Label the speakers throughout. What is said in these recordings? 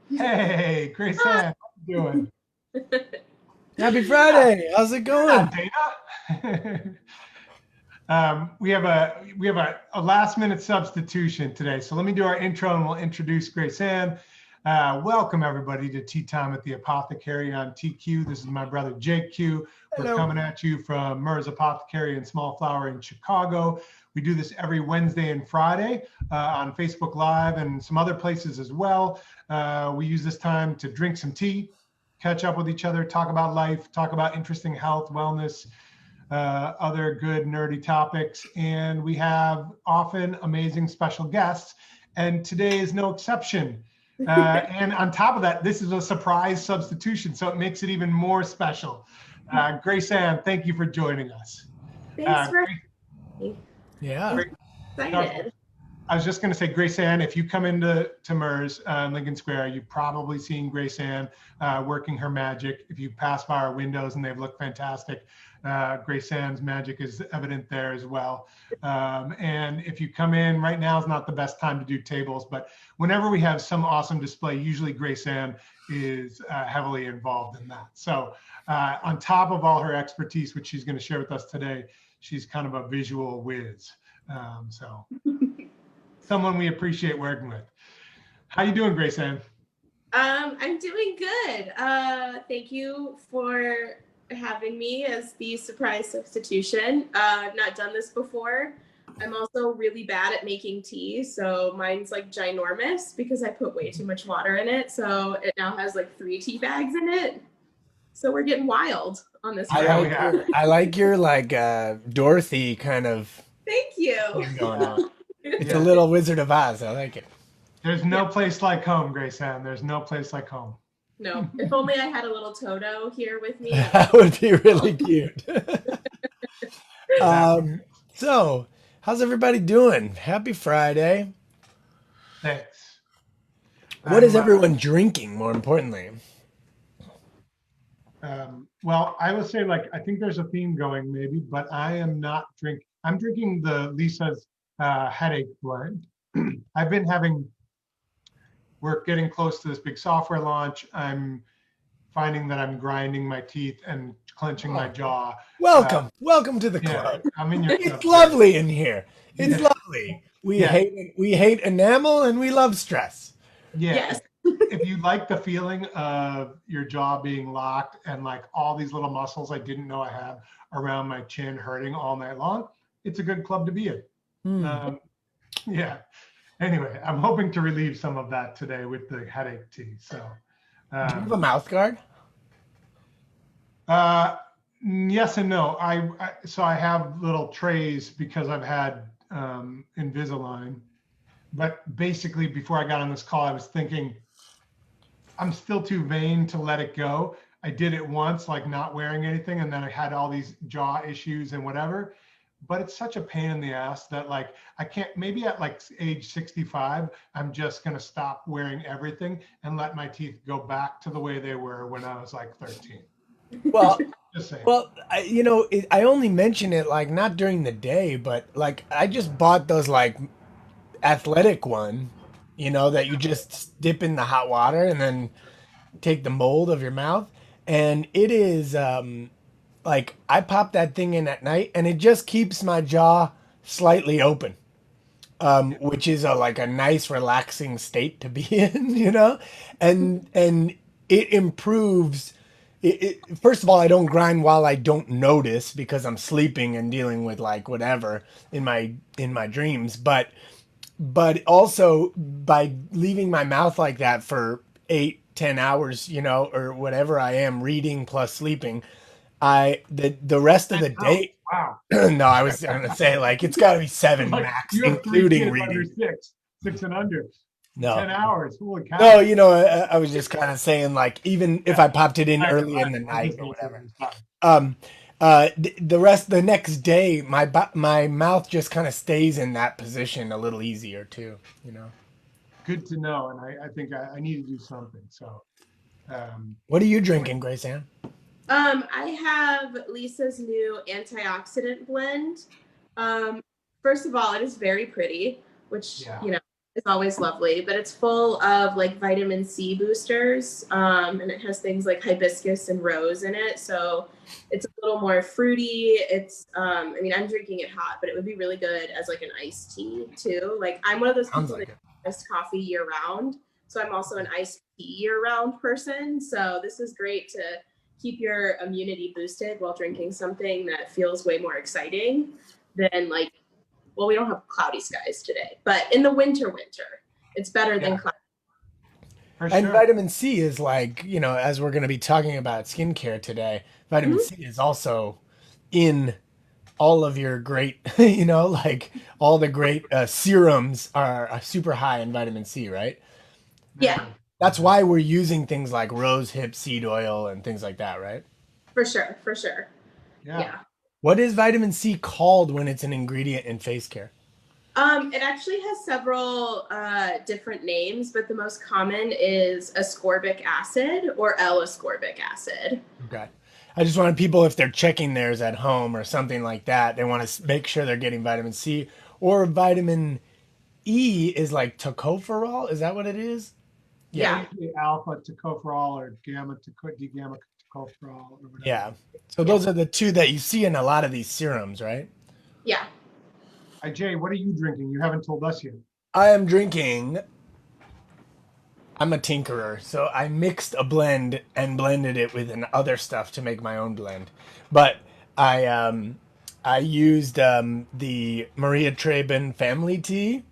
Speaker 1: Hey, Grace Ann, how you doing?
Speaker 2: Happy Friday. How's it
Speaker 1: Yeah,
Speaker 2: going?
Speaker 1: Dana. We have a last minute substitution today. So let me do our intro and we'll introduce Grace Ann. Welcome everybody to Tea Time at the Apothecary on TQ. This is my brother Jake Q. We're
Speaker 2: Hello.
Speaker 1: coming at you from Merz Apothecary and Small Flower in Chicago. We do this every Wednesday and Friday on Facebook Live and some other places as well. We use this time to drink some tea, catch up with each other, talk about life, talk about interesting health, wellness, other good nerdy topics. And we have often amazing special guests. And today is no exception. And on top of that, this is a surprise substitution, so it makes it even more special. Grace Ann, thank you for joining us.
Speaker 3: Thanks for
Speaker 1: Grace,
Speaker 3: having me.
Speaker 2: Yeah.
Speaker 1: Grace,
Speaker 3: Excited.
Speaker 1: I was just going to say, Grace Ann, if you come into Merz Lincoln Square, you've probably seen Grace Ann working her magic. If you pass by our windows and they've looked fantastic, Grace Ann's magic is evident there as well. And if you come in, right now is not the best time to do tables, but whenever we have some awesome display, usually Grace Ann is heavily involved in that. So on top of all her expertise, which she's going to share with us today, she's kind of a visual whiz. So someone we appreciate working with. How you doing, Grace Ann?
Speaker 3: I'm doing good. Thank you for having me as the surprise substitution. I've not done this before. I'm also really bad at making tea, so mine's like ginormous because I put way too much water in it. So it now has like 3 tea bags in it. So we're getting wild on this
Speaker 2: I
Speaker 1: Yeah,
Speaker 3: Friday.
Speaker 1: we
Speaker 2: like
Speaker 1: have.
Speaker 2: your I like your like Dorothy kind of
Speaker 3: Thank you.
Speaker 2: thing going
Speaker 1: Yeah,
Speaker 2: on. It's a
Speaker 1: yeah.
Speaker 2: little Wizard of Oz. I like it.
Speaker 1: There's
Speaker 3: Yeah.
Speaker 1: no place like home, Grace Ann. There's no place like home.
Speaker 3: No, if only I had a little Toto here with me. That
Speaker 2: That would be really cute.
Speaker 1: Exactly.
Speaker 2: um, so how's everybody doing? Happy Friday.
Speaker 1: Thanks.
Speaker 2: What is
Speaker 1: I'm
Speaker 2: everyone drinking, more importantly?
Speaker 1: well, I would say like I think there's a theme going maybe, but I am not drinking. I'm drinking the Lisa's headache blend. I've been having we're getting close to this big software launch. I'm finding that I'm grinding my teeth and clenching my
Speaker 2: Oh,
Speaker 1: jaw. Uh,
Speaker 2: welcome to the
Speaker 1: yeah,
Speaker 2: club.
Speaker 1: I'm in your
Speaker 2: It's
Speaker 1: club, Grace.
Speaker 2: lovely in here. It's
Speaker 1: Yeah,
Speaker 2: lovely.
Speaker 1: yeah,
Speaker 2: We hate enamel and we love stress.
Speaker 1: yeah.
Speaker 3: yes.
Speaker 1: If you like the feeling of your jaw being locked and like all these little muscles I didn't know I had around my chin hurting all night long, it's a good club to be in.
Speaker 2: Hmm.
Speaker 1: Um, yeah. Anyway, I'm hoping to relieve some of that today with the headache tea. So,
Speaker 2: Do you have a
Speaker 1: um,
Speaker 2: mouth guard?
Speaker 1: uh, yes and no. So I have little trays because I've had Invisalign. But basically, before I got on this call, I was thinking I'm still too vain to let it go. I did it once, like not wearing anything, and then I had all these jaw issues and whatever. But it's such a pain in the ass that like I can't. Maybe at like age 65, I'm just gonna stop wearing everything and let my teeth go back to the way they were when I was like 13.
Speaker 2: Well,
Speaker 1: Just saying.
Speaker 2: I only mention it like not during the day, but like I just bought those like athletic one, that you just dip in the hot water and then take the mold of your mouth. And it is like I pop that thing in at night and it just keeps my jaw slightly open.
Speaker 1: Yeah.
Speaker 2: Which is like a nice relaxing state to be in, and it improves. First of all, I don't grind while I don't notice because I'm sleeping and dealing with like whatever in my dreams. But also by leaving my mouth like that for 8-10 hours, or whatever I am reading plus sleeping, the rest of
Speaker 1: 10
Speaker 2: the
Speaker 1: hours.
Speaker 2: day.
Speaker 1: Wow.
Speaker 2: No, I was gonna say like it's got to be seven
Speaker 1: Like
Speaker 2: max,
Speaker 1: you have three
Speaker 2: including
Speaker 1: kids under
Speaker 2: reading.
Speaker 1: six and under.
Speaker 2: No,
Speaker 1: 10 hours. Holy
Speaker 2: no,
Speaker 1: cow.
Speaker 2: I was just kind of saying like even if
Speaker 1: Yeah.
Speaker 2: I popped it in
Speaker 1: I know.
Speaker 2: early in the
Speaker 1: I was
Speaker 2: night
Speaker 1: just
Speaker 2: or
Speaker 1: messing with
Speaker 2: whatever.
Speaker 1: you. Sorry.
Speaker 2: Um, the next day, my mouth just kind of stays in that position a little easier too.
Speaker 1: Good to know. And I think I need to do something. So, um,
Speaker 2: What are you drinking, Grace Ann?
Speaker 3: I have Lisa's new antioxidant blend. Um, First of all, it is very pretty, which,
Speaker 1: yeah.
Speaker 3: It's always lovely, but it's full of like vitamin C boosters, and it has things like hibiscus and rose in it. So it's a little more fruity. It's, I mean, I'm drinking it hot, but it would be really good as like an iced tea too. Like I'm one of those
Speaker 2: Sounds
Speaker 3: people
Speaker 2: like
Speaker 3: that
Speaker 2: it.
Speaker 3: iced coffee year round. So I'm also an iced tea year round person. So this is great to keep your immunity boosted while drinking something that feels way more exciting than like, well, we don't have cloudy skies today, but in the winter, it's better than cloudy.
Speaker 1: For
Speaker 2: And
Speaker 1: sure.
Speaker 2: vitamin C is like, as we're going to be talking about skincare today, vitamin
Speaker 3: Mhm.
Speaker 2: C is also in all of your great, like all the great serums are super high in vitamin C, right?
Speaker 3: Yeah,
Speaker 2: That's why we're using things like rose hip seed oil and things like that, right?
Speaker 3: for sure, for sure.
Speaker 1: Yeah.
Speaker 3: Yeah.
Speaker 2: What is vitamin C called when it's an ingredient in face care?
Speaker 3: It actually has several different names, but the most common is ascorbic acid or L-ascorbic acid.
Speaker 2: Okay. I just wanted people, if they're checking theirs at home or something like that, they want to make sure they're getting vitamin C. Or vitamin E is like tocopherol. Is that what it is?
Speaker 1: Yeah,
Speaker 2: Yeah.
Speaker 3: Yeah,
Speaker 1: usually alpha tocopherol or D-gamma tocopherol or whatever.
Speaker 2: Yeah. So
Speaker 3: yeah,
Speaker 2: those are the two that you see in a lot of these serums, right?
Speaker 3: yeah.
Speaker 1: Jay, what are you drinking? You haven't told us yet.
Speaker 2: I am drinking. I'm a tinkerer, so I mixed a blend and blended it with an other stuff to make my own blend. But I used the Maria Traben family tea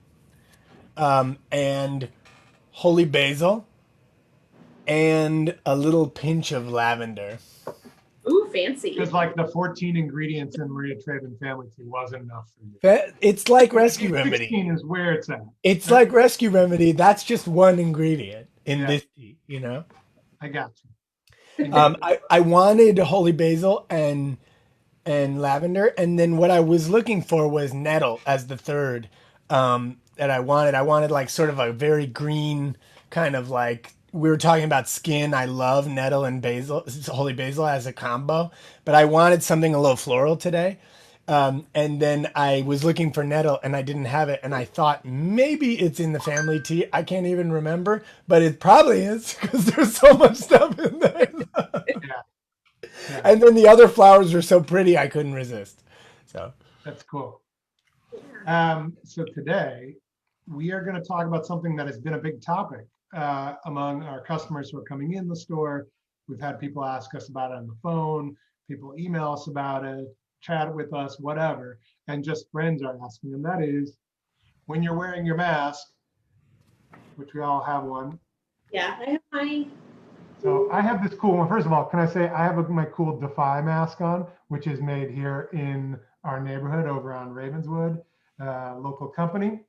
Speaker 2: and holy basil and a little pinch of lavender.
Speaker 3: Ooh, fancy.
Speaker 1: Because like the 14 ingredients in Maria Traven family tea wasn't enough for you.
Speaker 2: It's like Rescue Remedy.
Speaker 1: 16 is where it's at.
Speaker 2: It's like Rescue Remedy. That's just one ingredient in
Speaker 1: Yeah.
Speaker 2: this tea.
Speaker 1: I got you.
Speaker 2: I wanted holy basil and lavender, and then what I was looking for was nettle as the third that I wanted. I wanted like sort of a very green kind of like we were talking about skin. I love nettle and basil, holy basil as a combo, but I wanted something a little floral today. And then I was looking for nettle and I didn't have it. And I thought maybe it's in the family tea. I can't even remember, but it probably is because there's so much stuff in there.
Speaker 1: Yeah.
Speaker 2: And then the other flowers were so pretty, I couldn't resist. So
Speaker 1: That's cool. So today we are going to talk about something that has been a big topic among our customers who are coming in the store. We've had people ask us about it on the phone, people email us about it, chat with us, whatever, and just friends are asking. And that is when you're wearing your mask, which we all have one.
Speaker 3: Yeah, I have mine.
Speaker 1: So I have this cool one. First of all, can I say I have my cool Defy mask on, which is made here in our neighborhood over on Ravenswood, local company.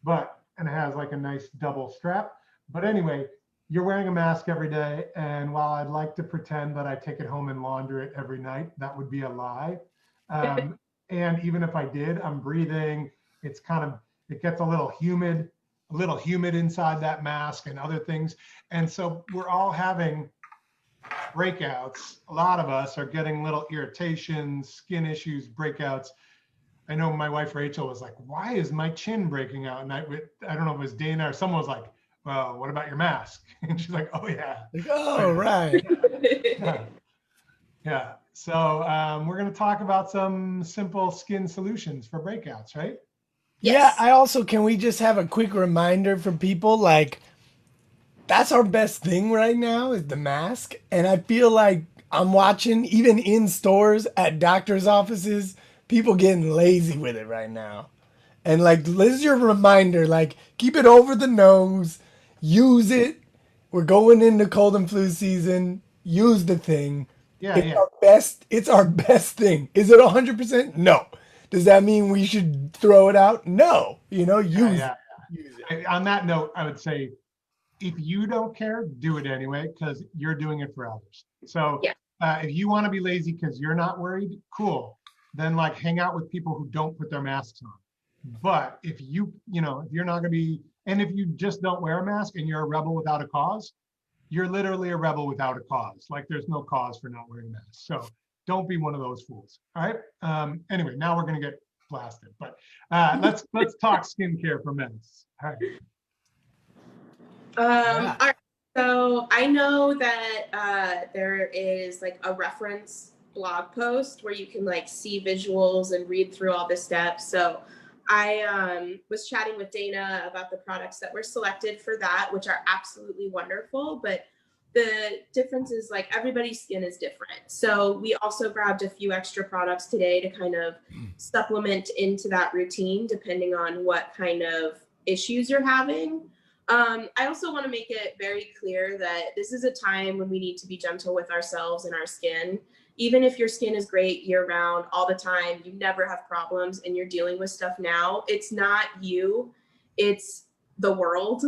Speaker 1: And it has like a nice double strap. But anyway, you're wearing a mask every day. And while I'd like to pretend that I take it home and launder it every night, that would be a lie. And even if I did, I'm breathing. It gets a little humid inside that mask and other things. And so we're all having breakouts. A lot of us are getting little irritations, skin issues, breakouts. I know my wife Rachel was like, "Why is my chin breaking out?" And I don't know if it was Dana or someone was like, "Well, what about your mask?" And she's like, "Oh yeah,
Speaker 2: like, oh right,
Speaker 1: yeah." So we're going to talk about some simple skin solutions for breakouts, right?
Speaker 3: Yes.
Speaker 2: Yeah. I also can we just have a quick reminder for people like that's our best thing right now is the mask, and I feel like I'm watching even in stores at doctors' offices people getting lazy with it right now. And like this is your reminder, like keep it over the nose, use it. We're going into cold and flu season. Use the thing.
Speaker 1: Yeah,
Speaker 2: It's
Speaker 1: yeah.
Speaker 2: our best. It's our best thing. Is it 100%? No. Does that mean we should throw it out? No. Use
Speaker 1: Yeah.
Speaker 2: it. Use it.
Speaker 1: On that note, I would say if you don't care, do it anyway because you're doing it for others. So
Speaker 3: Yeah.
Speaker 1: if you want to be lazy because you're not worried, cool. Then like hang out with people who don't put their masks on. But if if you're not going to be, and if you just don't wear a mask and you're a rebel without a cause, you're literally a rebel without a cause. Like there's no cause for not wearing masks. So don't be one of those fools. All right. Anyway, now we're going to get blasted. But let's talk skincare for men. All right.
Speaker 2: Yeah.
Speaker 3: All right. So I know that there is like a reference blog post where you can like see visuals and read through all the steps. So I was chatting with Dana about the products that were selected for that, which are absolutely wonderful. But the difference is like everybody's skin is different. So we also grabbed a few extra products today to kind of supplement into that routine, depending on what kind of issues you're having. I also want to make it very clear that this is a time when we need to be gentle with ourselves and our skin. Even if your skin is great year round, all the time, you never have problems and you're dealing with stuff now, it's not you, it's the world.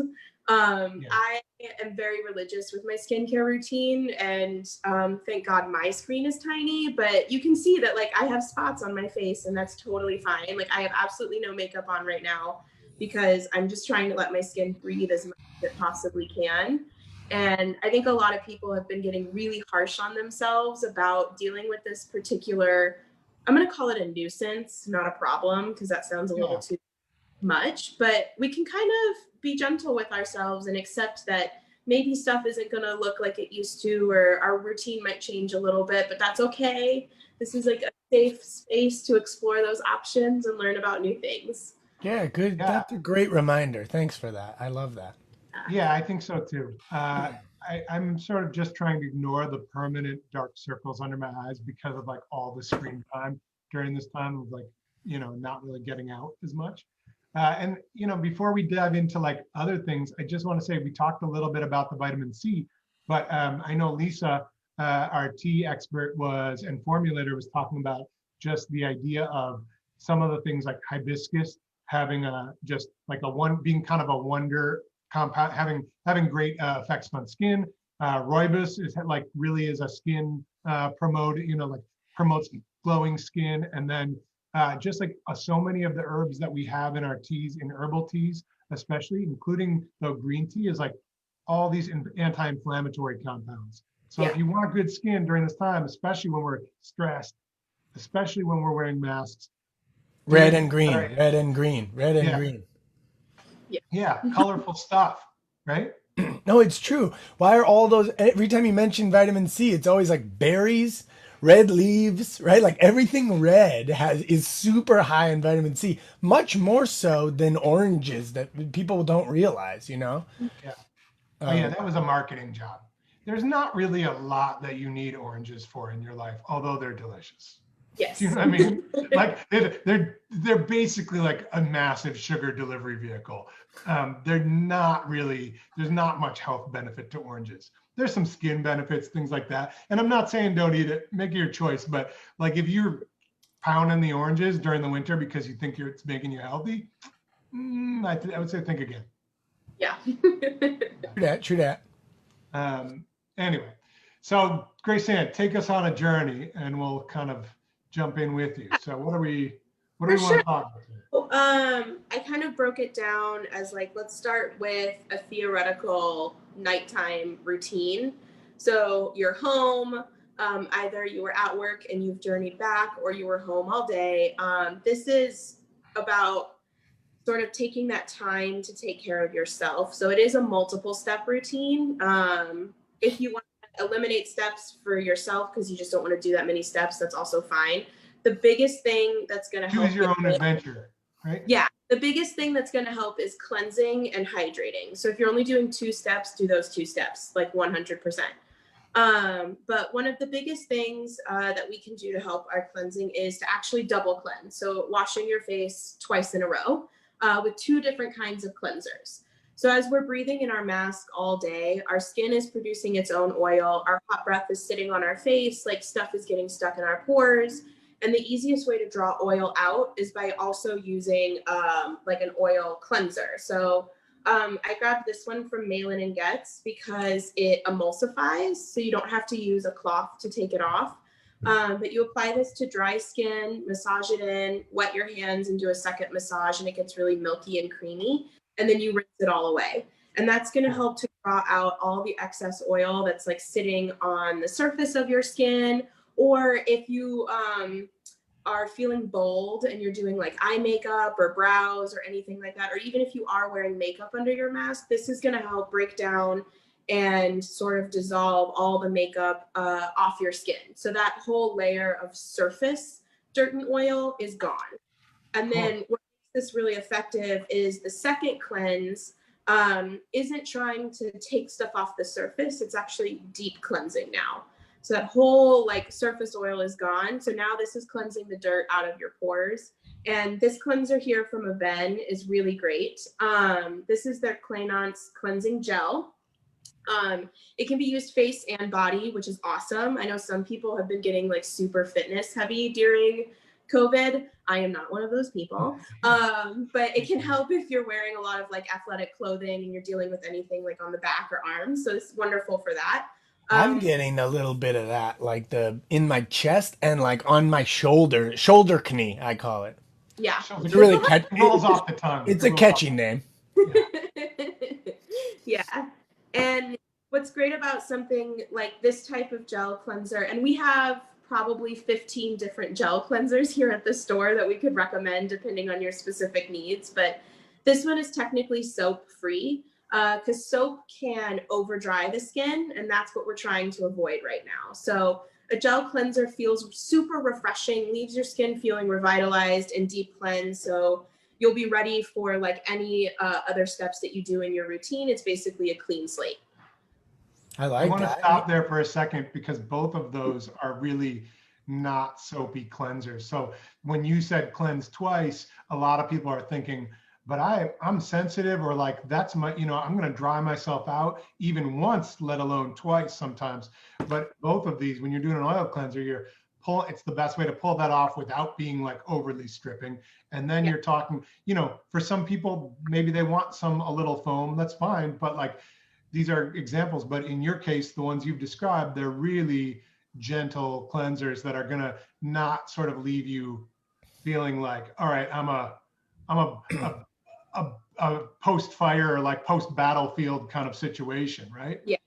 Speaker 1: Yeah.
Speaker 3: I am very religious with my skincare routine, and thank God my screen is tiny, but you can see that like I have spots on my face and that's totally fine. Like I have absolutely no makeup on right now because I'm just trying to let my skin breathe as much as it possibly can. And I think a lot of people have been getting really harsh on themselves about dealing with this particular, I'm going to call it a nuisance, not a problem, because that sounds a little too much, but we can kind of be gentle with ourselves and accept that maybe stuff isn't going to look like it used to, or our routine might change a little bit, but that's okay. This is like a safe space to explore those options and learn about new things.
Speaker 2: Yeah, good.
Speaker 1: Yeah.
Speaker 2: That's a great reminder. Thanks for that. I love that.
Speaker 1: Yeah, I think so too. I'm sort of just trying to ignore the permanent dark circles under my eyes because of like all the screen time during this time of like, not really getting out as much. And before we dive into like other things, I just want to say we talked a little bit about the vitamin C, but I know Lisa, our tea expert and formulator was talking about just the idea of some of the things like hibiscus having just like being kind of a wonder compound, having great effects on skin. Rooibos is like really is a skin like promotes glowing skin. And then just like so many of the herbs that we have in our teas, in herbal teas, especially including the green tea, is like all these anti-inflammatory compounds. So if you want good skin during this time, especially when we're stressed, especially when we're wearing masks,
Speaker 2: Red
Speaker 1: doing
Speaker 2: and green, red and green, red and
Speaker 1: yeah,
Speaker 2: green.
Speaker 1: yeah, colorful stuff, right?
Speaker 2: No, it's true. Why are all those, every time you mention vitamin C, it's always like berries, red leaves, right? Like everything red is super high in vitamin C, much more so than oranges that people don't realize, you know?
Speaker 1: Yeah. Oh yeah,
Speaker 2: Um,
Speaker 1: that was a marketing job. There's not really a lot that you need oranges for in your life, although they're delicious. Do you
Speaker 3: Yes.
Speaker 1: know what I mean? Like they're basically like a massive sugar delivery vehicle. They're not really. There's not much health benefit to oranges. There's some skin benefits, things like that. And I'm not saying don't eat it. Make your choice. But like if you're pounding the oranges during the winter because you think it's making you healthy, I would say think again.
Speaker 3: Yeah.
Speaker 2: true that, true that.
Speaker 1: Um, anyway, so Grace Ann, take us on a journey, and we'll kind of jump in with you. So what do
Speaker 3: For
Speaker 1: we want
Speaker 3: sure.
Speaker 1: to talk about today?
Speaker 3: I kind of broke it down as like, let's start with a theoretical nighttime routine. So you're home, either you were at work and you've journeyed back, or you were home all day. This is about sort of taking that time to take care of yourself. So it is a multiple step routine. If you want to eliminate steps for yourself because you just don't want to do that many steps, that's also fine. The biggest thing that's going to help
Speaker 1: Choose your own adventure, right?
Speaker 3: yeah, the biggest thing that's going to help is cleansing and hydrating. So if you're only doing 2 steps, do those 2 steps, like 100%. But one of the biggest things that we can do to help our cleansing is to actually double cleanse. So washing your face twice in a row with 2 different kinds of cleansers. So as we're breathing in our mask all day, our skin is producing its own oil. Our hot breath is sitting on our face, like stuff is getting stuck in our pores. And the easiest way to draw oil out is by also using like an oil cleanser. So I grabbed this one from Malin and Getz because it emulsifies, so you don't have to use a cloth to take it off. But you apply this to dry skin, massage it in, wet your hands and do a second massage, and it gets really milky and creamy. And then you rinse it all away. And that's going to help to draw out all the excess oil that's like sitting on the surface of your skin. Or if you are feeling bold and you're doing like eye makeup or brows or anything like that, or even if you are wearing makeup under your mask, this is going to help break down and sort of dissolve all the makeup off your skin. So that whole layer of surface dirt and oil is gone. And then what makes this really effective is the second cleanse isn't trying to take stuff off the surface. It's actually deep cleansing now. So that whole like surface oil is gone. So now this is cleansing the dirt out of your pores. And this cleanser here from Aven is really great. This is their Cleanance Cleansing Gel. It can be used face and body, which is awesome. I know some people have been getting like super fitness heavy during COVID. I am not one of those people. But it can help if you're wearing a lot of like athletic clothing and you're dealing with anything like on the back or arms. So it's wonderful for that.
Speaker 2: I'm getting a little bit of that, like in my chest and like on my shoulder knee, I call it.
Speaker 3: Yeah.
Speaker 2: It's really
Speaker 1: rolls off the tongue.
Speaker 2: It's a catchy name.
Speaker 3: Yeah. And what's great about something like this type of gel cleanser, and we have probably 15 different gel cleansers here at the store that we could recommend depending on your specific needs, but this one is technically soap free because soap can over dry the skin, and that's what we're trying to avoid right now. So a gel cleanser feels super refreshing, leaves your skin feeling revitalized and deep cleansed. So you'll be ready for like any other steps that you do in your routine. It's basically a clean slate.
Speaker 2: I want
Speaker 1: to stop there for a second because both of those are really not soapy cleansers. So when you said cleanse twice, a lot of people are thinking, but I'm sensitive, or like that's my, I'm going to dry myself out even once, let alone twice sometimes. But both of these, when you're doing an oil cleanser, it's the best way to pull that off without being like overly stripping. And then you're talking, for some people, maybe they want a little foam, that's fine. But like, these are examples, but in your case, the ones you've described, they're really gentle cleansers that are gonna not sort of leave you feeling like, all right, I'm a post-fire or like post-battlefield kind of situation, right?
Speaker 3: Yeah.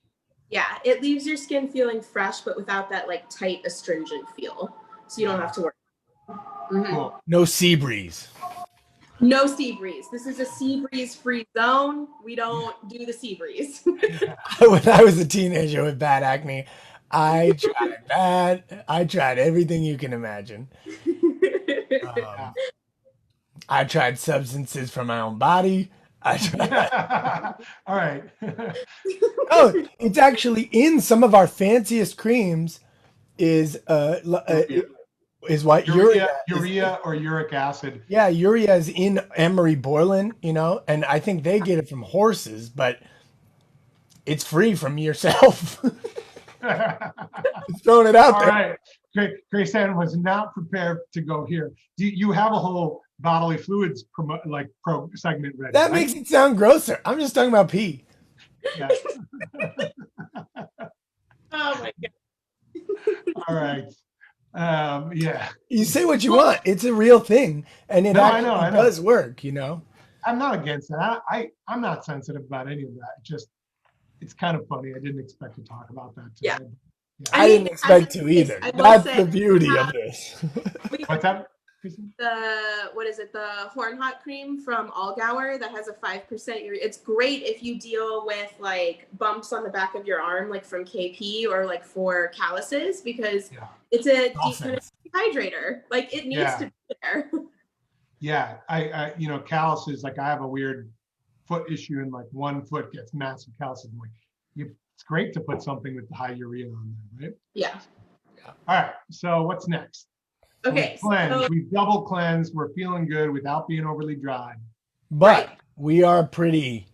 Speaker 3: Yeah, it leaves your skin feeling fresh, but without that like tight astringent feel. So you don't have to worry.
Speaker 1: Mm-hmm. Cool.
Speaker 2: No sea breeze.
Speaker 3: No sea breeze. This is a sea breeze free zone. We don't do the sea breeze.
Speaker 2: When I was a teenager with bad acne, I tried everything you can imagine. I tried substances from my own body. I tried.
Speaker 1: All right.
Speaker 2: Oh, it's actually in some of our fanciest creams is what
Speaker 1: urea or uric acid.
Speaker 2: Yeah, urea is in emery bourlin, and I think they get it from horses, but it's free from yourself. Just throwing it out there.
Speaker 1: All right. Grace Ann was not prepared to go here. You have a whole bodily fluids pro segment ready.
Speaker 2: That makes it sound grosser. I'm just talking about pee.
Speaker 1: Yeah.
Speaker 3: Oh my God.
Speaker 1: All right. Yeah.
Speaker 2: You say what you want. It's a real thing, and it actually does work.
Speaker 1: I'm not against that. I'm not sensitive about any of that. It's kind of funny. I didn't expect to talk about that today.
Speaker 3: Yeah.
Speaker 2: I didn't expect to either. That's the beauty of this.
Speaker 1: What's that?
Speaker 3: The Horn Hot cream from Allgauer that has a 5%. It's great if you deal with like bumps on the back of your arm, like from KP, or like for calluses, because it's a dehydrator. Like it needs to be there. Yeah,
Speaker 1: I calluses. Like I have a weird foot issue, and like one foot gets massive calluses. It's great to put something with the high urea on there, right?
Speaker 3: Yeah.
Speaker 1: All right. So what's next?
Speaker 3: Okay.
Speaker 1: We've double cleansed. We're feeling good without being overly dry.
Speaker 2: But we are pretty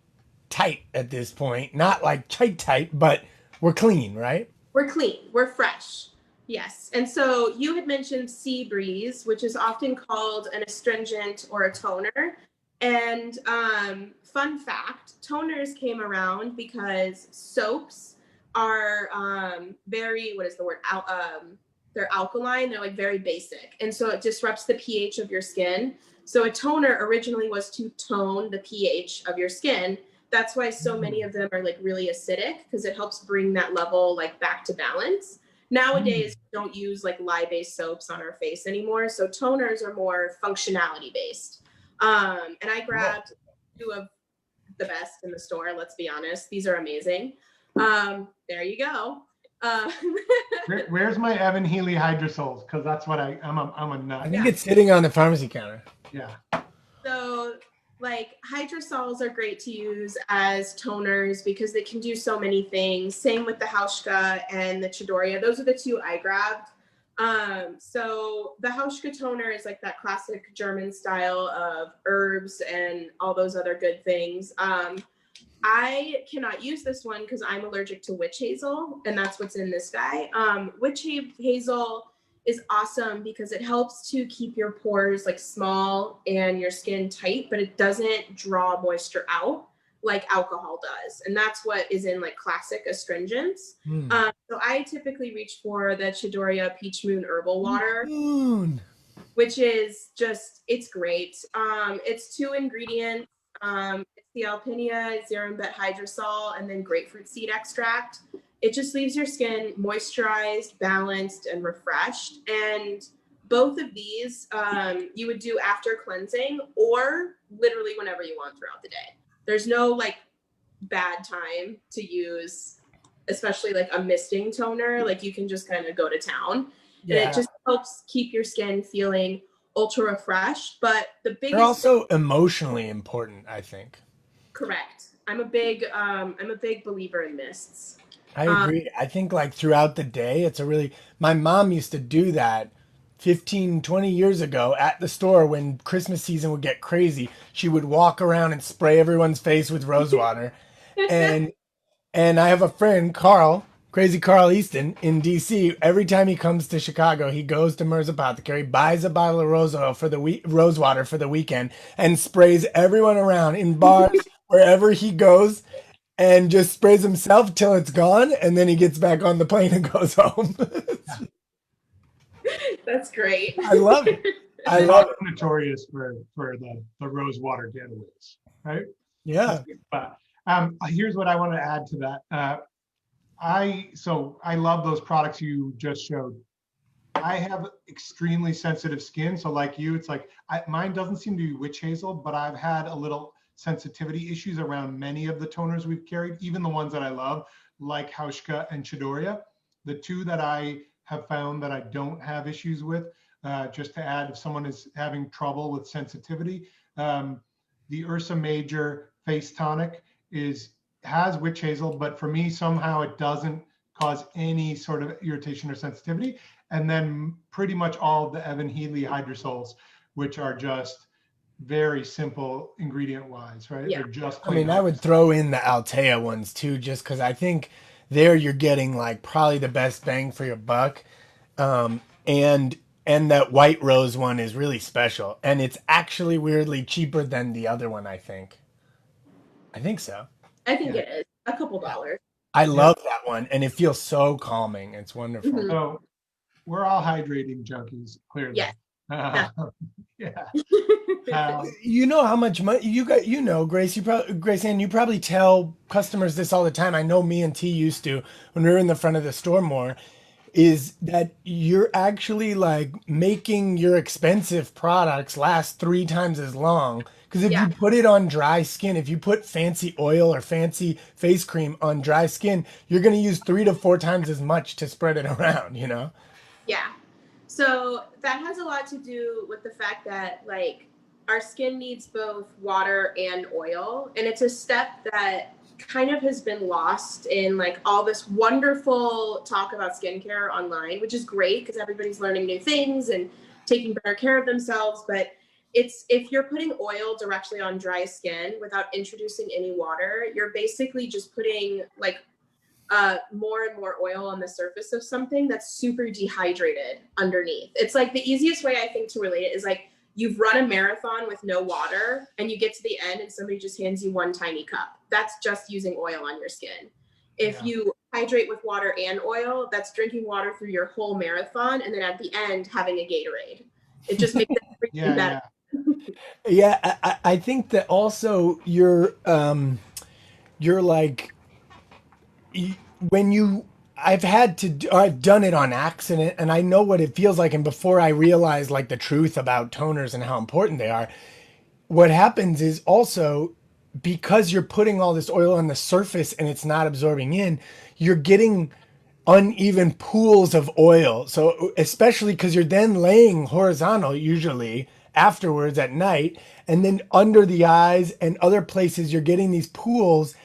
Speaker 2: tight at this point. Not like tight, but we're clean, right?
Speaker 3: We're clean. We're fresh. Yes. And so you had mentioned sea breeze, which is often called an astringent or a toner. And fun fact, toners came around because soaps are very, they're alkaline, they're like very basic. And so it disrupts the pH of your skin. So a toner originally was to tone the pH of your skin. That's why so many of them are like really acidic, because it helps bring that level like back to balance. Nowadays, we don't use like lye-based soaps on our face anymore. So toners are more functionality based. And I grabbed two of the best in the store. Let's be honest. These are amazing. There you go.
Speaker 1: Where's my Evan Healy hydrosols? Because that's what I'm a nut.
Speaker 2: I think it's sitting on the pharmacy counter.
Speaker 1: Yeah.
Speaker 3: So like hydrosols are great to use as toners because they can do so many things. Same with the Hauschka and the Chidorya. Those are the two I grabbed. So the Hauschka toner is like that classic German style of herbs and all those other good things. I cannot use this one because I'm allergic to witch hazel, and that's what's in this guy. Witch hazel is awesome because it helps to keep your pores like small and your skin tight, but it doesn't draw moisture out like alcohol does. And that's what is in like classic astringents. So I typically reach for the Chidorya Peach Moon Herbal Water, which is just, it's great. It's 2 ingredients. It's the Alpinia Zerum Bet Hydrosol and then grapefruit seed extract. It just leaves your skin moisturized, balanced, and refreshed. And both of these you would do after cleansing or literally whenever you want throughout the day. There's no like bad time to use, especially like a misting toner. Like you can just kind of go to town. Yeah. And it just helps keep your skin feeling ultra refreshed. But the biggest,
Speaker 2: they're also emotionally important, I think.
Speaker 3: Correct. I'm a big believer in mists.
Speaker 2: I agree. I think like throughout the day, it's a really, my mom used to do that 15, 20 years ago at the store when Christmas season would get crazy. She would walk around and spray everyone's face with rose water. And I have a friend, Carl, Crazy Carl Easton in DC. Every time he comes to Chicago, he goes to Merz Apothecary, buys a bottle of rose oil for the rose water for the weekend, and sprays everyone around in bars wherever he goes, and just sprays himself till it's gone, and then he gets back on the plane and goes home.
Speaker 3: That's great.
Speaker 2: I love it. I love it.
Speaker 1: Notorious for the rose water getaways, right?
Speaker 2: Yeah.
Speaker 1: But here's what I want to add to that. I love those products you just showed. I have extremely sensitive skin, so like you, it's like mine doesn't seem to be witch hazel, but I've had a little sensitivity issues around many of the toners we've carried, even the ones that I love, like Hauschka and Chidorya. The two that I have found that I don't have issues with, just to add, if someone is having trouble with sensitivity, the Ursa Major face tonic has witch hazel, but for me, somehow it doesn't cause any sort of irritation or sensitivity. And then pretty much all of the Evan Healy hydrosols, which are just very simple ingredient wise, right?
Speaker 3: Yeah.
Speaker 1: They're just
Speaker 2: I mean, I would throw in the Altea ones too, just because I think there you're getting like probably the best bang for your buck. And that white rose one is really special. And it's actually weirdly cheaper than the other one, I think. I think so.
Speaker 3: I think it is a couple dollars.
Speaker 2: I love that one. And it feels so calming. It's wonderful.
Speaker 3: Mhm.
Speaker 1: So we're all hydrating junkies, clearly.
Speaker 3: Yes.
Speaker 1: Yeah.
Speaker 2: You know how much money you got, Grace, Grace Ann, you probably tell customers this all the time. I know me and T used to when we were in the front of the store more, is that you're actually like making your expensive products last 3 times as long. Because if you put it on dry skin, if you put fancy oil or fancy face cream on dry skin, you're going to use 3 to 4 times as much to spread it around,
Speaker 3: Yeah. So that has a lot to do with the fact that like our skin needs both water and oil. And it's a step that kind of has been lost in like all this wonderful talk about skincare online, which is great because everybody's learning new things and taking better care of themselves. But if you're putting oil directly on dry skin without introducing any water, you're basically just putting like more and more oil on the surface of something that's super dehydrated underneath. It's like the easiest way I think to relate it is like you've run a marathon with no water and you get to the end and somebody just hands you one tiny cup. That's just using oil on your skin. If you hydrate with water and oil, that's drinking water through your whole marathon and then at the end having a Gatorade. It just makes everything better.
Speaker 2: I think that also you're like when you I've done it on accident, and I know what it feels like. And before I realized like the truth about toners and how important they are, what happens is also because you're putting all this oil on the surface and it's not absorbing in, you're getting uneven pools of oil. So especially because you're then laying horizontal usually afterwards at night, and then under the eyes and other places, you're getting these pools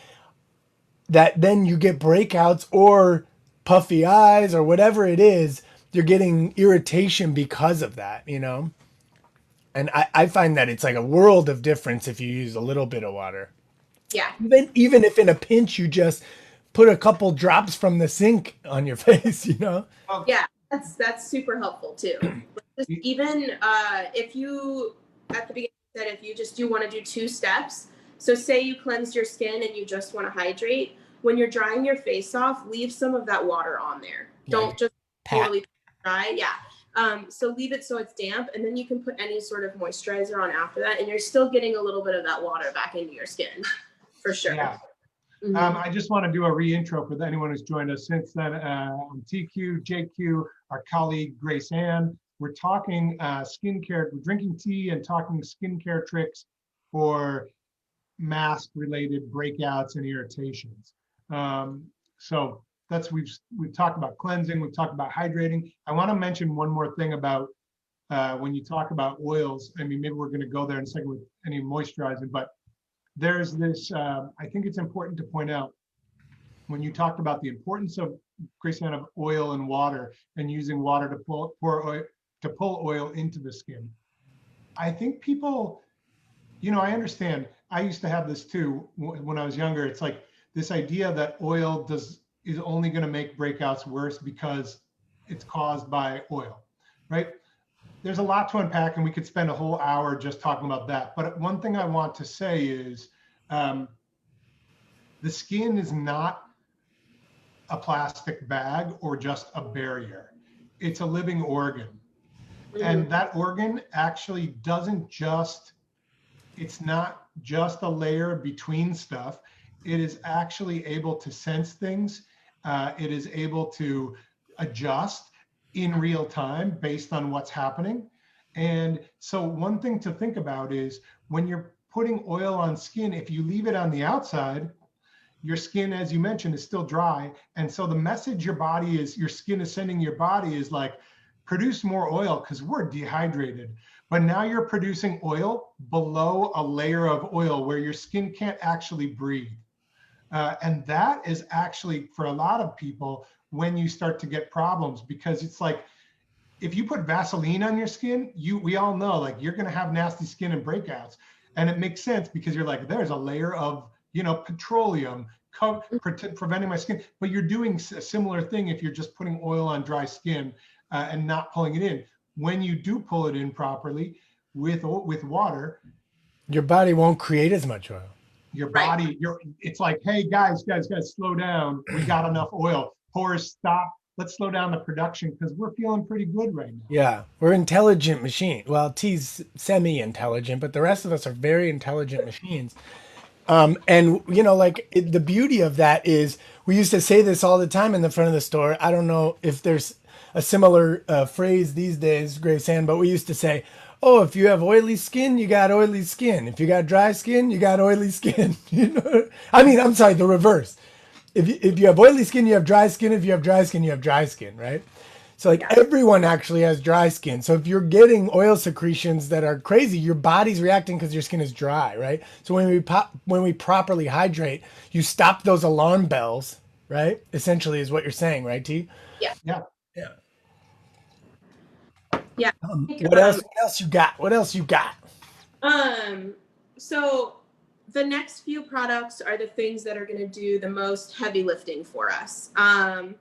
Speaker 2: that then you get breakouts or puffy eyes or whatever it is. You're getting irritation because of that, you know? And I find that it's like a world of difference if you use a little bit of water.
Speaker 3: Yeah.
Speaker 2: Even if in a pinch you just put a couple drops from the sink on your face, you know?
Speaker 3: Yeah, that's super helpful too. Just even if you at the beginning said if you just do want to do 2 steps. So say you cleanse your skin and you just want to hydrate. When you're drying your face off, leave some of that water on there. Don't just totally dry. Yeah. So leave it so it's damp, and then you can put any sort of moisturizer on after that, and you're still getting a little bit of that water back into your skin, for sure.
Speaker 1: Yeah. I just want to do a re-intro for anyone who's joined us since then. I'm TQ, JQ, our colleague Grace Ann. We're talking skincare. We're drinking tea and talking skincare tricks for mask-related breakouts and irritations. So that's we've talked about cleansing. We've talked about hydrating. I want to mention one more thing about when you talk about oils. I mean, maybe we're going to go there in a second with any moisturizing, but there's this, I think it's important to point out when you talked about the importance of, Grace Ann, of oil and water and using water to pull oil into the skin. I think people, you know, I understand. I used to have this too when I was younger. It's like this idea that oil is only going to make breakouts worse because it's caused by oil, right? There's a lot to unpack, and we could spend a whole hour just talking about that. But one thing I want to say is the skin is not a plastic bag or just a barrier. It's a living organ. And that organ actually it's not just a layer between stuff. It is actually able to sense things. It is able to adjust in real time based on what's happening. And so one thing to think about is when you're putting oil on skin, if you leave it on the outside, your skin, as you mentioned, is still dry. And so the message your skin is sending your body is like, produce more oil because we're dehydrated. But now you're producing oil below a layer of oil where your skin can't actually breathe. And that is actually, for a lot of people, when you start to get problems, because it's like, if you put Vaseline on your skin, we all know like you're going to have nasty skin and breakouts. And it makes sense because you're like, there's a layer of, you know, petroleum preventing my skin. But you're doing a similar thing if you're just putting oil on dry skin and not pulling it in. When you do pull it in properly with water,
Speaker 2: your body won't create as much oil.
Speaker 1: Your body, it's like, hey guys, slow down. We got enough oil. Pores stop. Let's slow down the production because we're feeling pretty good right now.
Speaker 2: Yeah, we're intelligent machines. Well, T's semi-intelligent, but the rest of us are very intelligent machines. And you know, like the beauty of that is we used to say this all the time in the front of the store. I don't know if there's a similar phrase these days, Grace Ann, but we used to say, oh, if you have oily skin, you got oily skin. If you got dry skin, you got oily skin. You know? I mean, I'm sorry, the reverse. If you have oily skin, you have dry skin. If you have dry skin, you have dry skin, right? So like everyone actually has dry skin. So if you're getting oil secretions that are crazy, your body's reacting because your skin is dry, right? So when we properly hydrate, you stop those alarm bells, right? Essentially is what you're saying, right, T?
Speaker 3: Yeah.
Speaker 1: Yeah.
Speaker 2: Yeah.
Speaker 3: Yeah.
Speaker 2: What else you got? What else you got?
Speaker 3: So the next few products are the things that are going to do the most heavy lifting for us. 1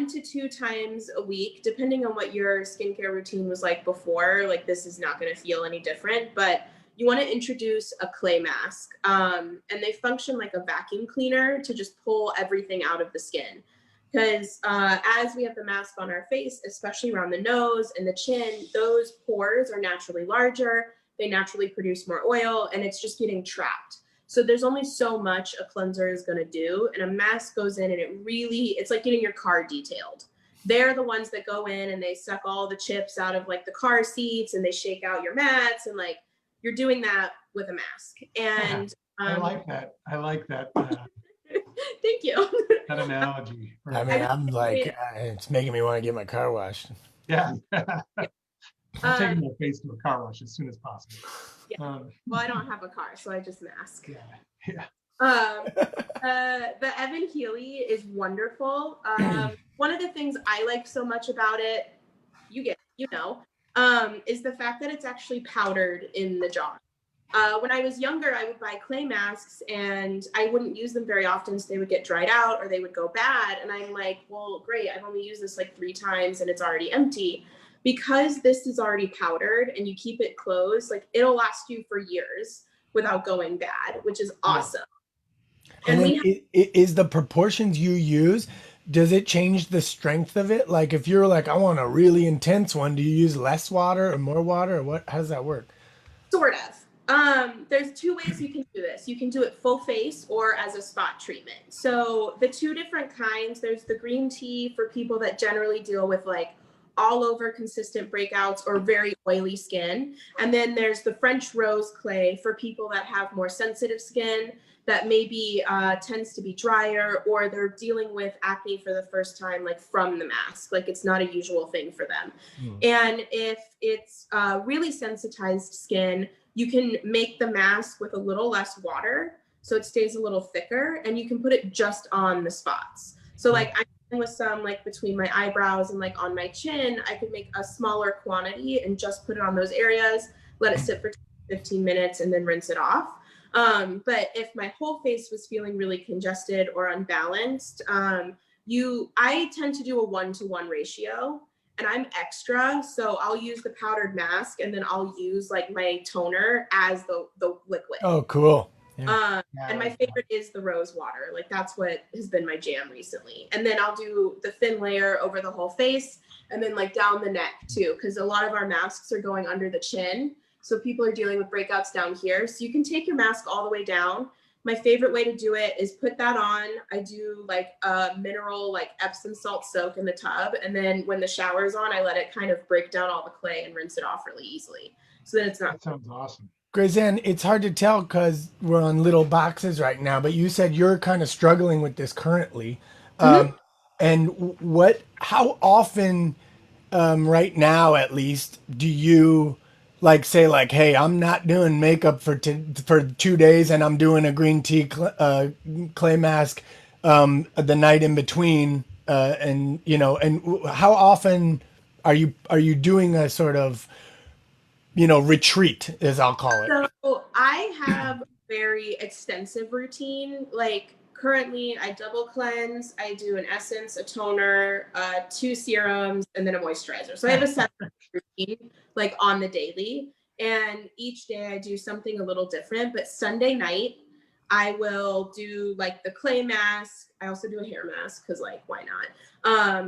Speaker 3: to 2 times a week, depending on what your skincare routine was like before, like this is not going to feel any different, but you want to introduce a clay mask. And they function like a vacuum cleaner to just pull everything out of the skin. Because as we have the mask on our face, especially around the nose and the chin, those pores are naturally larger. They naturally produce more oil, and it's just getting trapped. So there's only so much a cleanser is going to do. And a mask goes in and it's like getting your car detailed. They're the ones that go in and they suck all the chips out of like the car seats and they shake out your mats, and like you're doing that with a mask. And
Speaker 1: I like that. I like that.
Speaker 3: Thank you.
Speaker 1: That analogy.
Speaker 2: I mean, I'm like, it's making me want to get my car washed.
Speaker 1: Yeah. I'm taking my face to a car wash as soon as possible.
Speaker 3: Yeah. Well, I don't have a car, so I just mask.
Speaker 1: Yeah.
Speaker 3: The Evan Healy is wonderful. One of the things I like so much about it, is the fact that it's actually powdered in the jar. When I was younger, I would buy clay masks and I wouldn't use them very often, so they would get dried out or they would go bad. And I'm like, well, great, I've only used this like 3 times and it's already empty. Because this is already powdered and you keep it closed, like it'll last you for years without going bad, which is awesome.
Speaker 2: And is the proportions you use, does it change the strength of it? Like if you're like, I want a really intense one, do you use less water or more water, or what? How does that work?
Speaker 3: Sort of. There's 2 ways you can do this. You can do it full face or as a spot treatment. So the 2 different kinds, there's the green tea for people that generally deal with like all over consistent breakouts or very oily skin. And then there's the French rose clay for people that have more sensitive skin that maybe tends to be drier, or they're dealing with acne for the first time, like from the mask, like it's not a usual thing for them. And if it's really sensitized skin, you can make the mask with a little less water, so it stays a little thicker, and you can put it just on the spots. So like I'm with some like between my eyebrows and like on my chin, I could make a smaller quantity and just put it on those areas, let it sit for 15 minutes and then rinse it off. But if my whole face was feeling really congested or unbalanced, I tend to do a 1-to-1 ratio, and I'm extra. So I'll use the powdered mask and then I'll use like my toner as the liquid.
Speaker 2: Oh, cool.
Speaker 3: Yeah. And my favorite is the rose water. Like that's what has been my jam recently. And then I'll do the thin layer over the whole face and then like down the neck too, because a lot of our masks are going under the chin. So people are dealing with breakouts down here. So you can take your mask all the way down. My favorite way to do it is put that on. I do like a mineral, like Epsom salt soak in the tub. And then when the shower's on, I let it kind of break down all the clay and rinse it off really easily. So then it's not.
Speaker 1: That sounds awesome.
Speaker 2: Grayson, it's hard to tell because we're on little boxes right now, but you said you're kind of struggling with this currently. And how often, right now at least, do you like say like, hey, I'm not doing makeup for 2 days and I'm doing a green tea clay mask the night in between, and how often are you doing a sort of retreat, as I'll call it?
Speaker 3: So I have a very extensive routine. Like currently I double cleanse, I do an essence, a toner, 2 serums, and then a moisturizer. So I have a separate routine like on the daily. And each day I do something a little different. But Sunday night, I will do like the clay mask. I also do a hair mask because like, why not?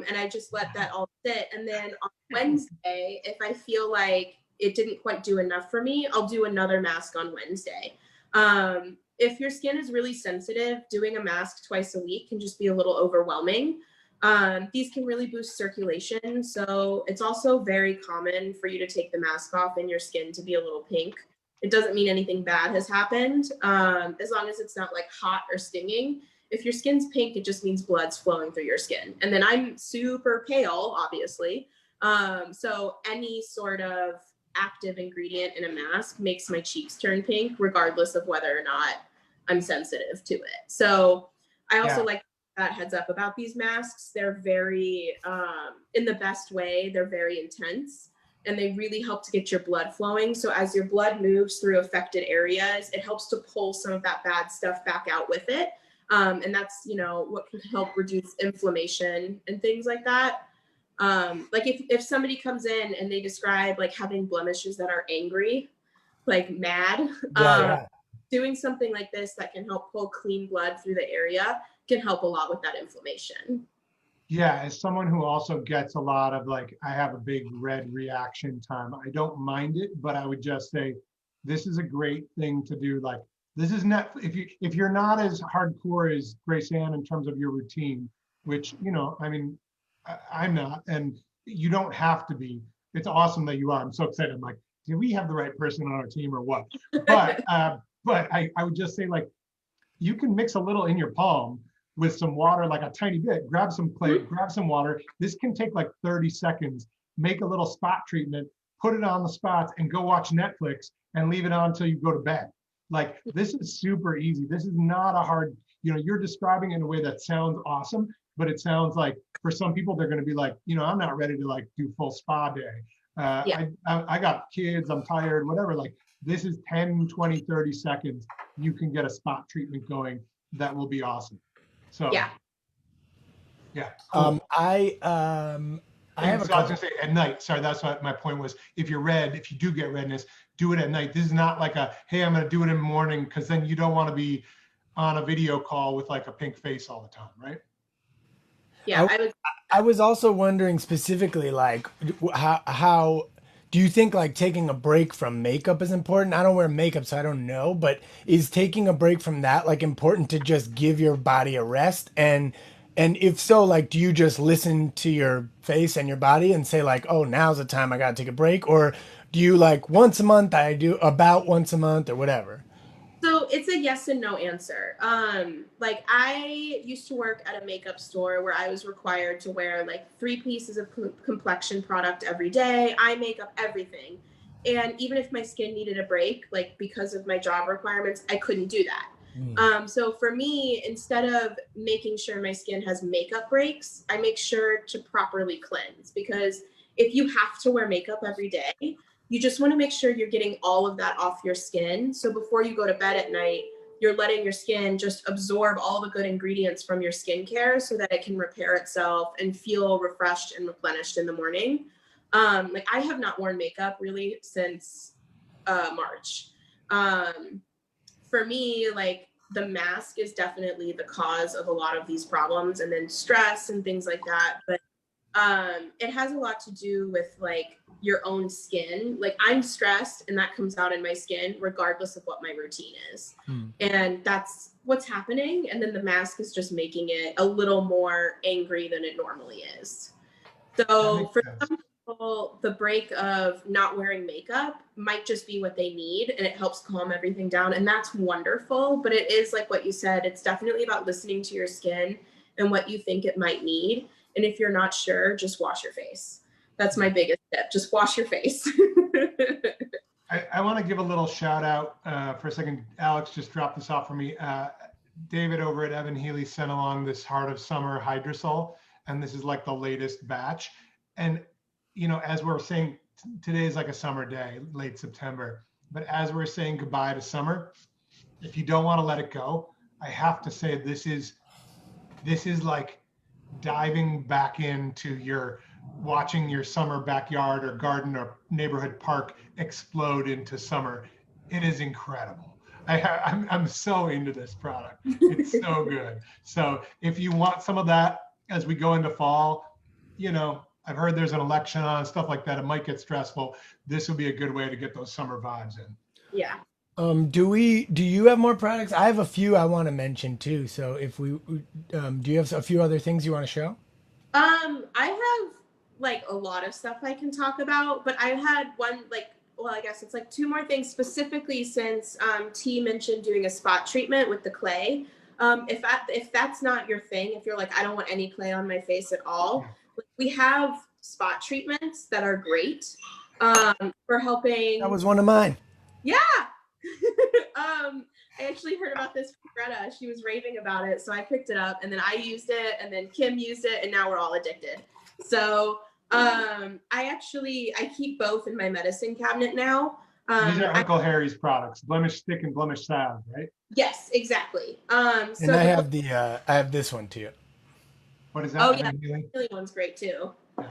Speaker 3: And I just let that all sit. And then on Wednesday, if I feel like it didn't quite do enough for me, I'll do another mask on Wednesday. If your skin is really sensitive, doing a mask twice a week can just be a little overwhelming. These can really boost circulation. So it's also very common for you to take the mask off and your skin to be a little pink. It doesn't mean anything bad has happened, as long as it's not like hot or stinging. If your skin's pink, it just means blood's flowing through your skin. And then I'm super pale, obviously. So any sort of active ingredient in a mask makes my cheeks turn pink, regardless of whether or not I'm sensitive to it. So I also like that heads up about these masks. They're very, in the best way, they're very intense and they really help to get your blood flowing. So as your blood moves through affected areas, it helps to pull some of that bad stuff back out with it. And that's, what can help reduce inflammation and things like that. Like if somebody comes in and they describe like having blemishes that are angry, like mad, doing something like this that can help pull clean blood through the area can help a lot with that inflammation.
Speaker 1: Yeah, as someone who also gets a lot of like, I have a big red reaction time. I don't mind it, but I would just say, this is a great thing to do like This is not, if you're not as hardcore as Grace Ann in terms of your routine, which, you know, I mean, I'm not, and you don't have to be. It's awesome that you are. I'm so excited. I'm like, do we have the right person on our team or what? But I would just say, like, you can mix a little in your palm with some water, like a tiny bit, grab some clay, grab some water. This can take like 30 seconds, make a little spot treatment, put it on the spots and go watch Netflix and leave it on until you go to bed. Like, this is super easy. This is not a hard, you know, you're describing it in a way that sounds awesome, but it sounds like for some people, they're going to be like, you know, I'm not ready to like do full spa day. I got kids, I'm tired, whatever. Like, this is 10, 20, 30 seconds. You can get a spot treatment going. That will be awesome. So, yeah. Cool.
Speaker 2: I have
Speaker 1: I was gonna say at night. Sorry, that's what my point was. If you're red, if you do get redness, do it at night. This is not like a, hey, I'm gonna do it in the morning, because then you don't want to be on a video call with like a pink face all the time, right?
Speaker 3: Yeah,
Speaker 2: I was also wondering specifically, like, how do you think like taking a break from makeup is important? I don't wear makeup, so I don't know, but is taking a break from that like important to just give your body a rest? And if so, like, do you just listen to your face and your body and say like, oh, now's the time I gotta take a break? Or do you like once a month, I do about once a month or whatever?
Speaker 3: So it's a yes and no answer. Like, I used to work at a makeup store where I was required to wear like 3 pieces of complexion product every day, eye makeup, everything. And even if my skin needed a break, like because of my job requirements, I couldn't do that. So for me, instead of making sure my skin has makeup breaks, I make sure to properly cleanse, because if you have to wear makeup every day, you just want to make sure you're getting all of that off your skin. So before you go to bed at night, you're letting your skin just absorb all the good ingredients from your skincare so that it can repair itself and feel refreshed and replenished in the morning. Like, I have not worn makeup really since March. For me, like, the mask is definitely the cause of a lot of these problems, and then stress and things like that. But it has a lot to do with like your own skin. Like, I'm stressed and that comes out in my skin regardless of what my routine is. And that's what's happening. And then the mask is just making it a little more angry than it normally is. So for some people, the break of not wearing makeup might just be what they need, and it helps calm everything down. And that's wonderful. But it is like what you said, it's definitely about listening to your skin and what you think it might need. And if you're not sure, just wash your face. That's my biggest tip. Just wash your face.
Speaker 1: I want to give a little shout out for a second. Alex just dropped this off for me. David over at Evan Healy sent along this Heart of Summer Hydrosol, and this is like the latest batch. And, you know, as we're saying, today is like a summer day, late September. But as we're saying goodbye to summer, if you don't want to let it go, I have to say this is like diving back into your watching your summer backyard or garden or neighborhood park explode into summer. It is incredible. I'm so into this product. It's so good. So if you want some of that as we go into fall, you know, I've heard there's an election on and stuff like that. It might get stressful. This would be a good way to get those summer vibes in.
Speaker 3: Yeah.
Speaker 2: Do you have more products? I have a few I want to mention too. So if we, do you have a few other things you want to show?
Speaker 3: I have like a lot of stuff I can talk about, but I had one, like, well, I guess it's like 2 more things specifically since T mentioned doing a spot treatment with the clay. If that's not your thing, if you're like, I don't want any clay on my face at all, we have spot treatments that are great for helping.
Speaker 2: That was one of mine.
Speaker 3: Yeah. I actually heard about this from Greta. She was raving about it, so I picked it up, and then I used it, and then Kim used it, and now we're all addicted. So I keep both in my medicine cabinet now.
Speaker 1: These are Uncle Harry's products, blemish stick and blemish salve, right?
Speaker 3: Yes, exactly.
Speaker 2: And I have I have this one too.
Speaker 1: What is that?
Speaker 3: Oh yeah, the healing one's great too.
Speaker 2: Yeah.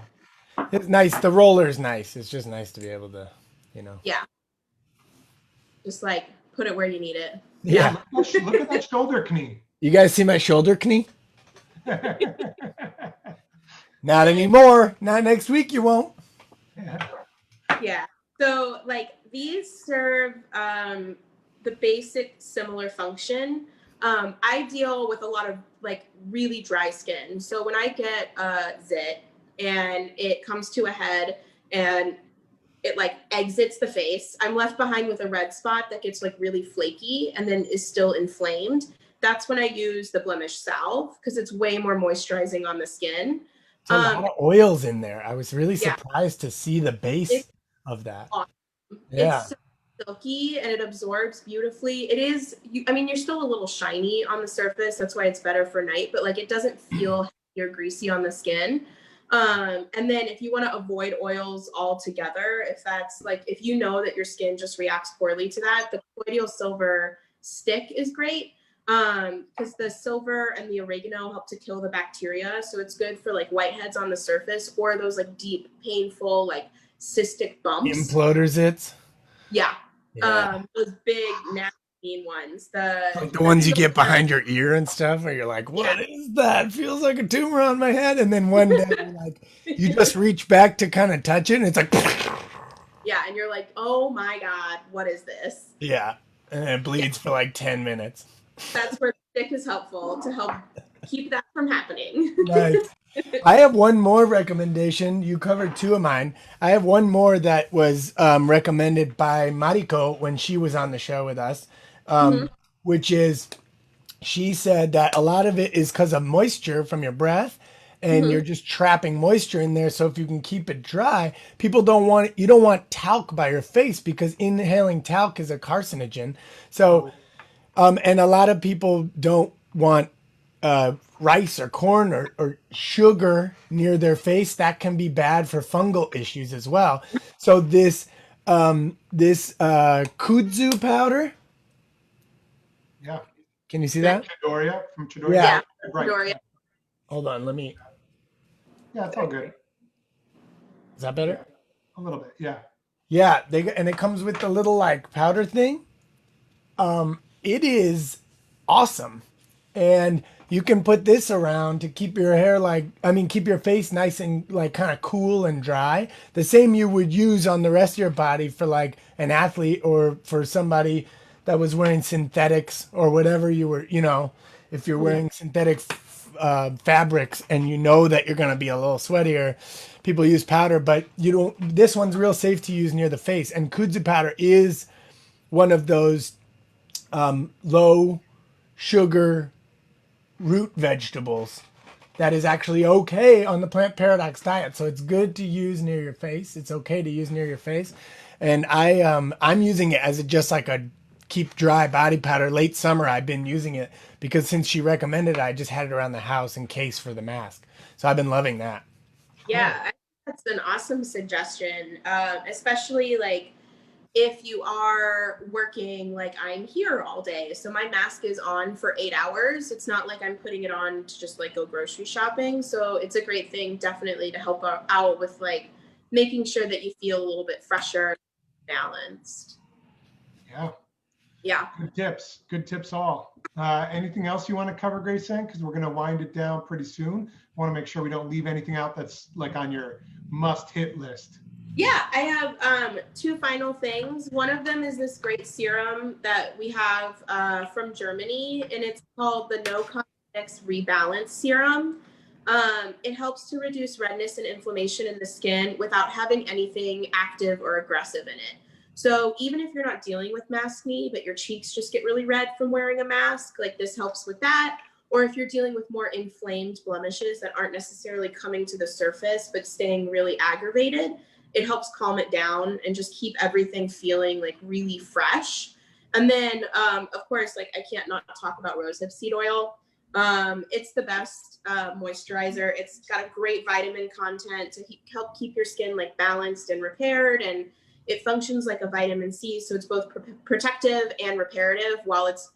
Speaker 2: It's nice. The roller's nice. It's just nice to be able to, you know.
Speaker 3: Yeah. Just like put it where you need it.
Speaker 2: Yeah.
Speaker 1: Look at that shoulder knee.
Speaker 2: You guys see my shoulder knee? Not anymore. Not next week. You won't.
Speaker 3: Yeah. So like these serve the basic similar function. I deal with a lot of like really dry skin. So when I get a zit and it comes to a head and it like exits the face, I'm left behind with a red spot that gets like really flaky and then is still inflamed. That's when I use the blemish salve because it's way more moisturizing on the skin.
Speaker 2: It's a lot of oils in there. I was really
Speaker 3: Yeah,
Speaker 2: surprised to see the base
Speaker 3: it's
Speaker 2: of that.
Speaker 3: awesome.
Speaker 2: Yeah.
Speaker 3: It's so silky and it absorbs beautifully. It is, I mean, you're still a little shiny on the surface. That's why it's better for night, but like it doesn't feel heavy or greasy on the skin. And then if you want to avoid oils altogether, if that's like, if you know that your skin just reacts poorly to that, the colloidal silver stick is great because the silver and the oregano help to kill the bacteria. So it's good for like whiteheads on the surface or those like deep, painful, like cystic bumps.
Speaker 2: Imploders it.
Speaker 3: Yeah.
Speaker 2: Yeah.
Speaker 3: Those big nasty mean ones.
Speaker 2: Like the ones you get
Speaker 3: The
Speaker 2: behind your ear and stuff, where you're like,
Speaker 3: yeah.
Speaker 2: what is that? Feels like a tumor on my head. And then one day you're like, you just reach back to kind of touch it, and it's like,
Speaker 3: Yeah, and you're like, oh my God, what is this?
Speaker 2: yeah. And then it bleeds for like 10 minutes.
Speaker 3: That's where the stick is helpful to help keep that from happening.
Speaker 2: Nice. I have one more recommendation. You covered two of mine. I have one more that was recommended by Mariko when she was on the show with us,
Speaker 3: Mhm.
Speaker 2: which is she said that a lot of it is because of moisture from your breath and you're
Speaker 3: Mhm.
Speaker 2: just trapping moisture in there. So if you can keep it dry, people don't want you don't want talc by your face because inhaling talc is a carcinogen. So and a lot of people don't want rice or corn or sugar near their face. That can be bad for fungal issues as well. So this kudzu powder.
Speaker 1: Yeah.
Speaker 2: Can you see
Speaker 1: Yeah,
Speaker 2: that?
Speaker 1: Chidoriya from Chidoriya.
Speaker 2: Yeah.
Speaker 3: Yeah,
Speaker 1: Yeah, right.
Speaker 3: Doria.
Speaker 2: Hold on. Let me.
Speaker 1: Yeah, it's all good.
Speaker 2: Is that better?
Speaker 1: Yeah, a little bit. Yeah.
Speaker 2: Yeah. And it comes with the little like powder thing. It is awesome. And you can put this around to keep your hair keep your face nice and like kind of cool and dry. The same you would use on the rest of your body for like an athlete or for somebody that was wearing synthetics or whatever you were, if you're wearing synthetic fabrics and you know that you're going to be a little sweatier, people use powder, but you don't, this one's real safe to use near the face. And kudzu powder is one of those low sugar root vegetables that is actually okay on the plant paradox diet. So it's good to use near your face. It's okay to use near your face. And I'm using it as just like a keep dry body powder. Late summer I've been using it because since she recommended it, I just had it around the house in case for the mask. So I've been loving that.
Speaker 3: Yeah, I think that's an awesome suggestion, especially like if you are working like I'm here all day. So my mask is on for 8 hours. It's not like I'm putting it on to just like go grocery shopping. So it's a great thing definitely to help out with like making sure that you feel a little bit fresher, balanced.
Speaker 1: Yeah.
Speaker 3: Yeah.
Speaker 1: Good tips. Good tips all. Anything else you want to cover, Grayson? Because we're going to wind it down pretty soon. Want to make sure we don't leave anything out that's like on your must-hit list.
Speaker 3: Yeah, I have two final things. One of them is this great serum that we have from Germany, and it's called the No Cosmetics Rebalance Serum. It helps to reduce redness and inflammation in the skin without having anything active or aggressive in it. So even if you're not dealing with maskne, but your cheeks just get really red from wearing a mask, like this helps with that. Or if you're dealing with more inflamed blemishes that aren't necessarily coming to the surface, but staying really aggravated, it helps calm it down and just keep everything feeling like really fresh. And then, of course, like I can't not talk about rosehip seed oil. It's the best moisturizer. It's got a great vitamin content to help keep your skin like balanced and repaired. And it functions like a vitamin C. So it's both protective and reparative while it's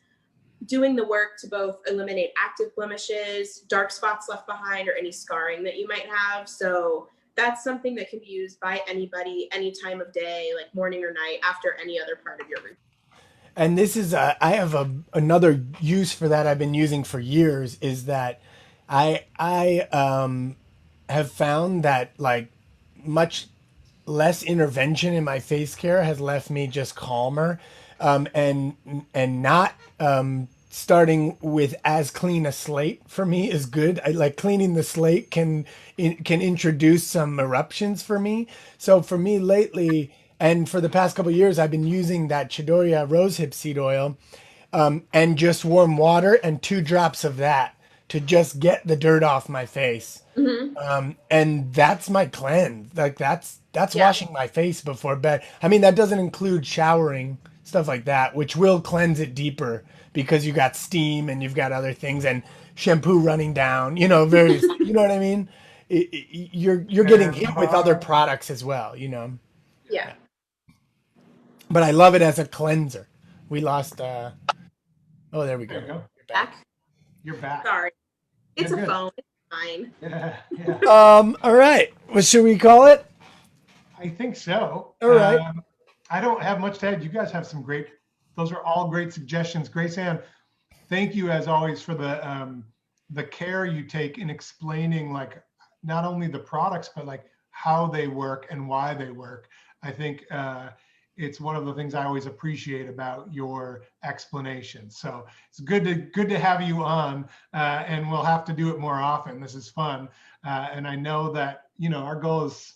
Speaker 3: doing the work to both eliminate active blemishes, dark spots left behind, or any scarring that you might have. So that's something that can be used by anybody, any time of day, like morning or night, after any other part of your routine.
Speaker 2: And this is I have another use for that I've been using for years is that I have found that like much less intervention in my face care has left me just calmer. and not starting with as clean a slate for me is good. I like cleaning the slate can introduce some eruptions for me. So for me lately, and for the past couple of years, I've been using that Chidoriya rosehip seed oil, and just warm water and 2 drops of that to just get the dirt off my face.
Speaker 3: Hmm.
Speaker 2: And that's my cleanse. Like that's
Speaker 3: Yeah.
Speaker 2: washing my face before bed. I mean, that doesn't include showering, stuff like that, which will cleanse it deeper because you got steam and you've got other things and shampoo running down, various, you know what I mean? You're getting
Speaker 1: And
Speaker 2: hit with other products as well, you know.
Speaker 3: Yeah.
Speaker 2: But I love it as a cleanser. We lost oh, there we go.
Speaker 1: there you go.
Speaker 2: You're back.
Speaker 3: Back.
Speaker 1: You're back.
Speaker 3: Sorry. It's
Speaker 1: You're
Speaker 3: a
Speaker 1: good.
Speaker 3: phone. It's fine.
Speaker 1: Yeah, yeah.
Speaker 2: All right. What should we call it?
Speaker 1: I think so.
Speaker 2: All right.
Speaker 1: I don't have much to add. You guys have some great, those are all great suggestions. Grace Ann, thank you as always for the care you take in explaining like not only the products, but like how they work and why they work. I think it's one of the things I always appreciate about your explanation. So it's good to have you on, and we'll have to do it more often. This is fun, and I know that our goal is.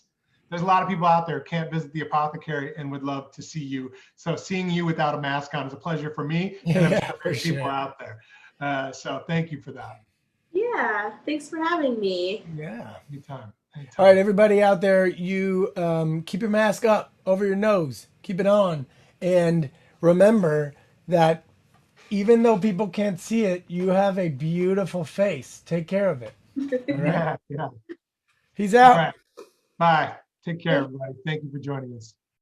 Speaker 1: There's a lot of people out there who can't visit the apothecary and would love to see you. So seeing you without a mask on is a pleasure for me, and I'm
Speaker 2: Yeah,
Speaker 1: sure
Speaker 2: for
Speaker 1: there's people
Speaker 2: sure.
Speaker 1: out there. So thank you for that.
Speaker 3: Yeah. Thanks for having me.
Speaker 2: Yeah.
Speaker 1: Anytime.
Speaker 2: All right, everybody out there, you keep your mask up over your nose, keep it on, and remember that even though people can't see it, you have a beautiful face. Take care of it. All right.
Speaker 1: Yeah, yeah.
Speaker 2: He's
Speaker 1: All
Speaker 2: out.
Speaker 1: right. Bye. Take care, everybody. Thank you for joining us.